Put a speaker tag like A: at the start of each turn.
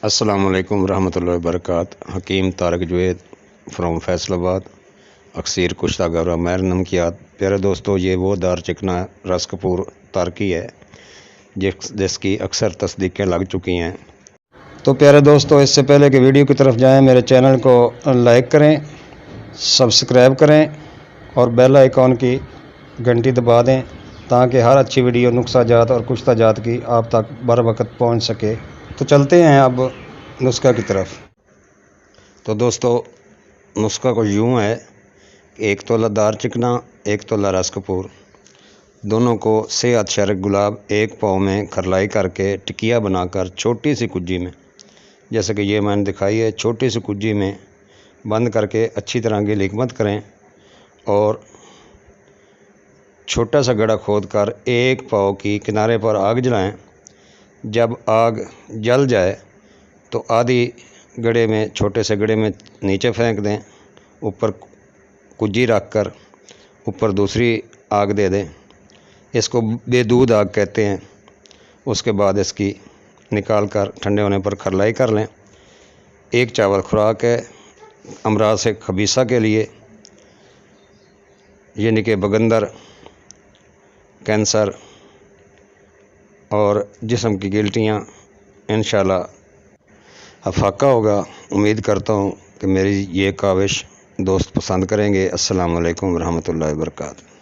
A: अस्सलाम वालेकुम रहमतुल्लाहि वबरकातुहू। हकीम तारक जुवैद फ्रॉम फैसलाबाद, अक्सर कुश्ता गौरा महर नमकियात। प्यारे दोस्तों, ये वो दार चिकना रस कपूर तारकी है जिसकी अक्सर तस्दीकें लग चुकी हैं। तो प्यारे दोस्तों, इससे पहले कि वीडियो की तरफ जाएं, मेरे चैनल को लाइक करें, सब्सक्राइब करें और बेल आइकॉन की घंटी दबा दें ताकि हर अच्छी वीडियो नुस्खा जात और कुश्ता जात की आप तक बर वक्त पहुँच सके। तो चलते हैं अब नुस्खा की तरफ। तो दोस्तों, नुस्खा को यूँ है, 1 तोला दार चिकना, 1 तोला रस कपूर, दोनों को सेहत शरक गुलाब 1 पाव में खरलाई करके टिकिया बनाकर छोटी सी कुज्जी में, जैसे कि ये मैंने दिखाई है, छोटी सी कुज्जी में बंद करके अच्छी तरह गीली मत करें और छोटा सा गड़ा खोद कर 1 पाव की किनारे पर आग जलाएं। जब आग जल जाए तो आधी गड़े में, छोटे से गड़े में नीचे फेंक दें, ऊपर कुज्जी रख कर ऊपर दूसरी आग दे दें। इसको बेदूध आग कहते हैं। उसके बाद इसकी निकाल कर ठंडे होने पर खरलाई कर लें। 1 चावल खुराक है अमराज से खबीसा के लिए, यानी कि बगंदर, कैंसर और जिस्म की गिल्टियाँ। इंशाल्लाह अफाका होगा। उम्मीद करता हूँ कि मेरी ये काविश दोस्त पसंद करेंगे। अस्सलाम वालेकुम रहमतुल्लाहि व बरकातुहू।